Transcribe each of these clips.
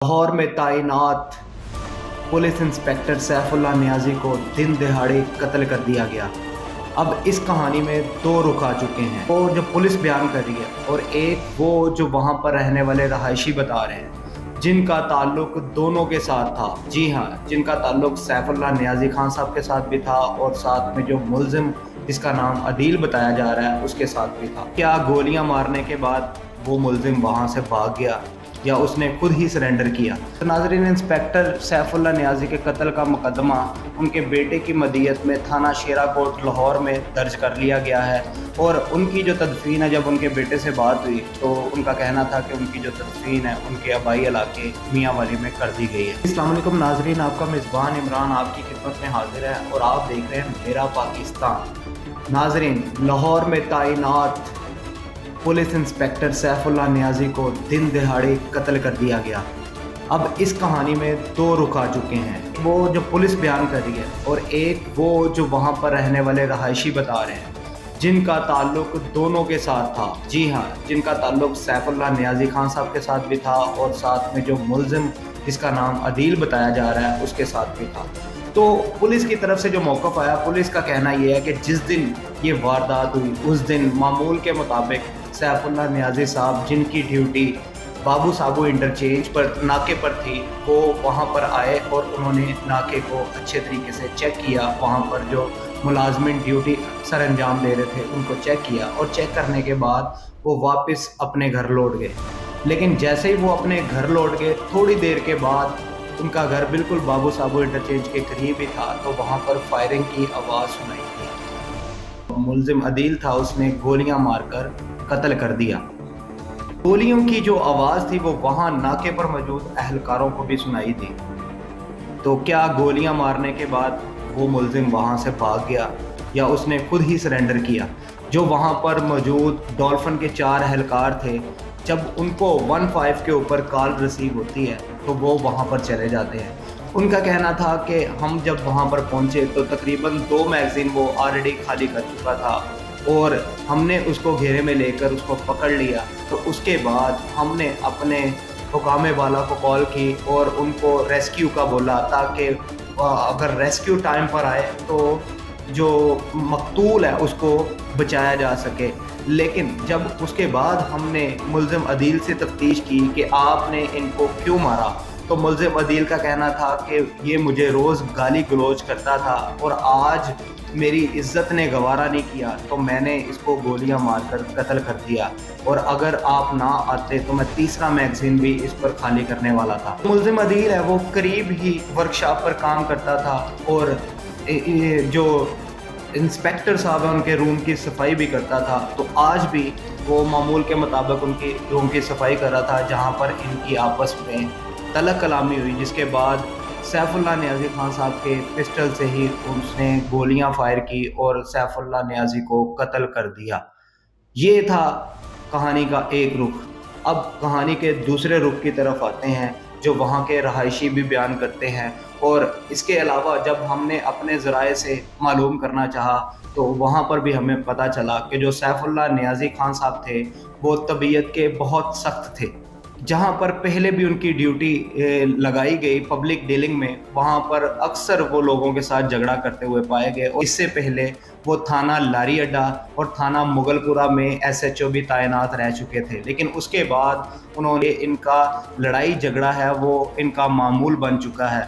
लाहौर में तैनात police inspector Saifullah Niazi को दिन दहाड़े कत्ल कर दिया गया। अब इस कहानी में दो रुख आ चुके हैं, वो जो पुलिस बयान कर रही है और एक वो जो वहाँ पर रहने वाले रहायशी बता रहे हैं, जिनका ताल्लुक दोनों के साथ था। जी हाँ, जिनका ताल्लुक सैफुल्लाह नियाज़ी खान साहब के साथ भी था और साथ में जो मुलजिम जिसका नाम अदील बताया जा रहा है उसके साथ भी था। क्या गोलियां मारने के बाद वो मुलजिम वहाँ से भाग गया या उसने खुद ही सरेंडर किया? तो नाज़रीन, इंस्पेक्टर सैफुल्लाह नियाज़ी के कत्ल का मुकदमा उनके बेटे की मदियत में थाना शेराकोट लाहौर में दर्ज कर लिया गया है। और उनकी जो तदफीन है, जब उनके बेटे से बात हुई तो उनका कहना था कि उनकी जो तदफीन है उनके आबाई इलाके मियाँ वाली में कर दी गई है। अस्सलाम वालेकुम नाज़रीन, आपका मेज़बान इमरान आपकी खिदमत में हाजिर है और आप देख रहे हैं मेरा पाकिस्तान। नाज़रीन, लाहौर में तैनात पुलिस इंस्पेक्टर सैफुल्लाह नियाज़ी को दिन दहाड़े कत्ल कर दिया गया। अब इस कहानी में दो रुख आ चुके हैं, वो जो पुलिस बयान कर रही है और एक वो जो वहाँ पर रहने वाले रहायशी बता रहे हैं, जिनका ताल्लुक दोनों के साथ था। जी हाँ, जिनका ताल्लुक सैफुल्लाह नियाज़ी खान साहब के साथ भी था और साथ में जो मुलजिम जिसका नाम अदील बताया जा रहा है उसके साथ भी था। तो पुलिस की तरफ से जो मौक़िफ़ आया, पुलिस का कहना ये है कि जिस दिन ये वारदात हुई उस दिन मामूल के मुताबिक सैफुल्लाह नियाज़ी साहब, जिनकी ड्यूटी बाबू साबू इंटरचेंज पर नाके पर थी, वो वहाँ पर आए और उन्होंने नाके को अच्छे तरीके से चेक किया। वहाँ पर जो मुलाजमिन ड्यूटी सर अंजाम दे रहे थे उनको चेक किया और चेक करने के बाद वो वापस अपने घर लौट गए। लेकिन जैसे ही वो अपने घर लौट गए, थोड़ी देर के बाद उनका घर बिल्कुल बाबू साबू इंटरचेंज के करीब ही था, तो वहाँ पर फायरिंग की आवाज़ सुनाई दी। मुलजिम अदील था, उसने गोलियां मारकर कत्ल कर दिया। गोलियों की जो आवाज़ थी वो वहाँ नाके पर मौजूद अहलकारों को भी सुनाई दी। तो क्या गोलियां मारने के बाद वो मुलजिम वहाँ से भाग गया या उसने खुद ही सरेंडर किया? जो वहाँ पर मौजूद डॉल्फिन के 4 अहलकार थे, जब उनको 15 के ऊपर कॉल रिसीव होती है तो वो वहाँ पर चले जाते हैं। उनका कहना था कि हम जब वहाँ पर पहुँचे तो तकरीबन 2 मैगज़ीन वो ऑलरेडी खाली कर चुका था और हमने उसको घेरे में लेकर उसको पकड़ लिया। तो उसके बाद हमने अपने हुकामे वाला को कॉल की और उनको रेस्क्यू का बोला, ताकि अगर रेस्क्यू टाइम पर आए तो जो मकतूल है उसको बचाया जा सके। लेकिन जब उसके बाद हमने मुलजिम अदील से तफ्तीश की कि आपने इनको क्यों मारा, तो मुलजिम अदील का कहना था कि ये मुझे रोज़ गाली गलौज करता था और आज मेरी इज्जत ने गवारा नहीं किया तो मैंने इसको गोलियां मारकर कत्ल कर दिया, और अगर आप ना आते तो मैं तीसरा मैगज़ीन भी इस पर खाली करने वाला था। मुलजिम अदील है वो करीब ही वर्कशॉप पर काम करता था और जो इंस्पेक्टर साहब है उनके रूम की सफाई भी करता था। तो आज भी वो मामूल के मुताबिक उनकी रूम की सफाई कर रहा था, जहाँ पर इनकी आपस में तलक कलामी हुई, जिसके बाद सैफुल्लाह नियाज़ी खान साहब के पिस्टल से ही उसने गोलियां फायर की और सैफुल्लाह नियाज़ी को कत्ल कर दिया। ये था कहानी का एक रुख। अब कहानी के दूसरे रुख की तरफ आते हैं, जो वहाँ के रहायशी भी बयान करते हैं। और इसके अलावा जब हमने अपने ज़राए से मालूम करना चाहा तो वहाँ पर भी हमें पता चला कि जो सैफुल्लाह नियाज़ी खान साहब थे वो तबीयत के बहुत सख्त थे। जहाँ पर पहले भी उनकी ड्यूटी लगाई गई पब्लिक डीलिंग में, वहाँ पर अक्सर वो लोगों के साथ झगड़ा करते हुए पाए गए। और इससे पहले वो थाना लारी अड्डा और थाना मुगलपुरा में SHO भी तैनात रह चुके थे। लेकिन उसके बाद उन्होंने इनका लड़ाई झगड़ा है वो इनका मामूल बन चुका है।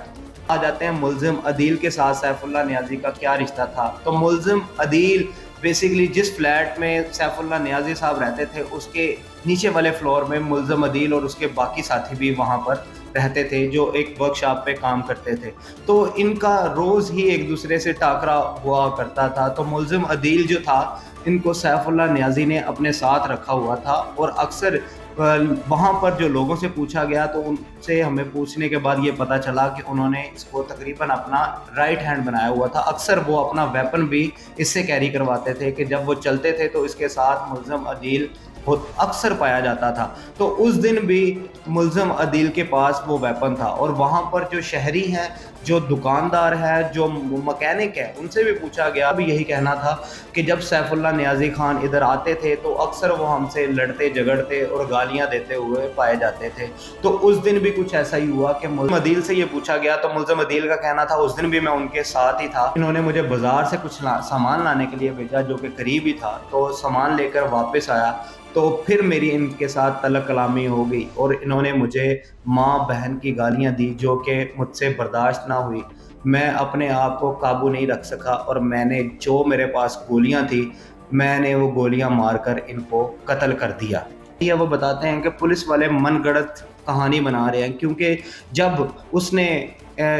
आ जाते हैं मुलजिम अदील के साथ सैफुल्लाह नियाज़ी का क्या रिश्ता था। तो मुलजिम अदील बेसिकली जिस फ्लैट में सैफुल्लाह नियाज़ी साहब रहते थे उसके नीचे वाले फ्लोर में मुलजिम अदील और उसके बाकी साथी भी वहाँ पर रहते थे, जो एक वर्कशॉप पे काम करते थे। तो इनका रोज़ ही एक दूसरे से टाकरा हुआ करता था। तो मुलजिम अदील जो था, इनको सैफुल्लाह नियाज़ी ने अपने साथ रखा हुआ था और अक्सर वहाँ पर जो लोगों से पूछा गया तो उनसे हमें पूछने के बाद ये पता चला कि उन्होंने इसको तकरीबन अपना राइट हैंड बनाया हुआ था। अक्सर वो अपना वेपन भी इससे कैरी करवाते थे कि जब वो चलते थे तो इसके साथ मुलजिम अदील अक्सर पाया जाता था। तो उस दिन भी मुल्ज़म अदील के पास वो वेपन था, और वहाँ पर जो शहरी हैं, जो दुकानदार है, जो मकैनिक है, उनसे भी पूछा गया, भी यही कहना था कि जब सैफुल्लाह नियाज़ी खान इधर आते थे तो अक्सर वो हमसे लड़ते झगड़ते और गालियाँ देते हुए पाए जाते थे। तो उस दिन भी कुछ ऐसा ही हुआ कि मुल्ज़म अदील से ये पूछा गया, तो मुल्ज़म अदील का कहना था उस दिन भी मैं उनके साथ ही था। इन्होंने मुझे बाज़ार से कुछ सामान लाने के लिए भेजा जो कि करीब ही था, तो सामान लेकर वापस आया तो फिर मेरी इनके साथ तलब कलामी हो गई और इन्होंने मुझे माँ बहन की गालियाँ दी जो कि मुझसे बर्दाश्त ना हुई। मैं अपने आप को काबू नहीं रख सका और मैंने जो मेरे पास गोलियाँ थी, मैंने वो गोलियाँ मारकर इनको कत्ल कर दिया। ये वो बताते हैं कि पुलिस वाले मनगढ़ंत कहानी बना रहे हैं, क्योंकि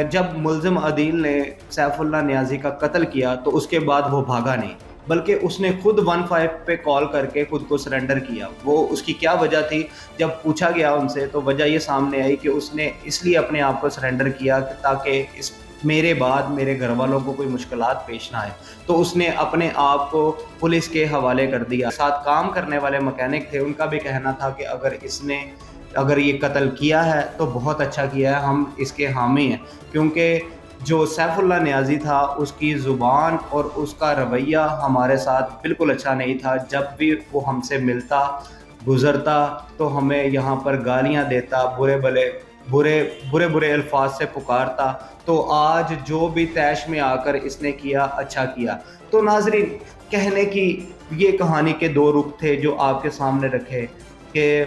जब मुल्ज़िम अदील ने सैफुल्लाह नियाज़ी का कत्ल किया तो उसके बाद वो भागा नहीं, बल्कि उसने खुद 15 पे कॉल करके खुद को सरेंडर किया। वो उसकी क्या वजह थी, जब पूछा गया उनसे तो वजह ये सामने आई कि उसने इसलिए अपने आप को सरेंडर किया कि ताकि इस मेरे बाद मेरे घर वालों को कोई मुश्किलात पेश ना आए। तो उसने अपने आप को पुलिस के हवाले कर दिया। साथ काम करने वाले मैकेनिक थे, उनका भी कहना था कि अगर ये कत्ल किया है तो बहुत अच्छा किया है, हम इसके हामी हैं, क्योंकि जो सैफुल्लाह नियाज़ी था उसकी ज़ुबान और उसका रवैया हमारे साथ बिल्कुल अच्छा नहीं था। जब भी वो हमसे मिलता गुज़रता तो हमें यहाँ पर गालियाँ देता, बुरे अल्फाज से पुकारता। तो आज जो भी तैश में आकर इसने किया, अच्छा किया। तो नाज़रीन, कहने की ये कहानी के दो रुख थे जो आपके सामने रखे कि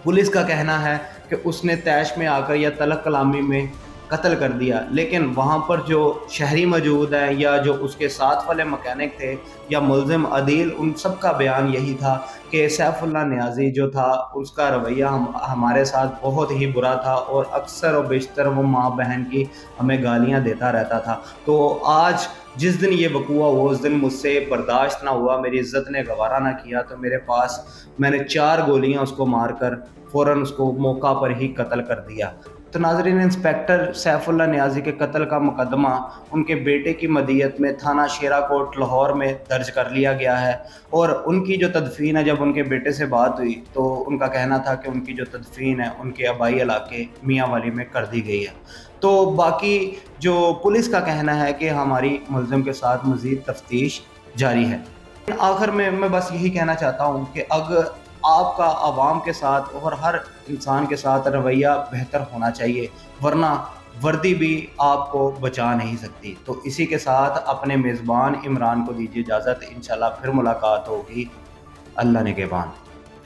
पुलिस का कहना है कि उसने तैश में आकर या तलब कलामी में कत्ल कर दिया, लेकिन वहाँ पर जो शहरी मौजूद हैं या जो उसके साथ वाले मैकेनिक थे या मुल्ज़िम अदील, उन सब का बयान यही था कि सैफुल्लाह नियाज़ी जो था उसका रवैया हमारे साथ बहुत ही बुरा था और अक्सर और बेशतर वो माँ बहन की हमें गालियाँ देता रहता था। तो आज जिस दिन ये वक़ूआ हुआ उस दिन मुझसे बर्दाश्त ना हुआ, मेरी इज़्ज़त ने गवारा ना किया, तो मैंने 4 गोलियाँ उसको मारकर फ़ौरन उसको मौका पर ही कत्ल कर दिया। तो नाज़रीन, इंस्पेक्टर सैफुल्लाह नियाज़ी के कत्ल का मुकदमा उनके बेटे की मदियत में थाना शेराकोट लाहौर में दर्ज कर लिया गया है, और उनकी जो तदफ़ीन है, जब उनके बेटे से बात हुई तो उनका कहना था कि उनकी जो तदफ़ीन है उनके आबाई इलाके मियाँ वाली में कर दी गई है। तो बाकी जो पुलिस का कहना है कि हमारी मुल्ज़िम के साथ मज़ीद तफ्तीश जारी है। आखिर में मैं बस यही कहना चाहता हूँ कि अगर आपका आवाम के साथ और हर इंसान के साथ रवैया बेहतर होना चाहिए, वरना वर्दी भी आपको बचा नहीं सकती। तो इसी के साथ अपने मेज़बान इमरान को दीजिए इजाज़त, इंशाल्लाह फिर मुलाकात होगी। अल्लाह निगहबान।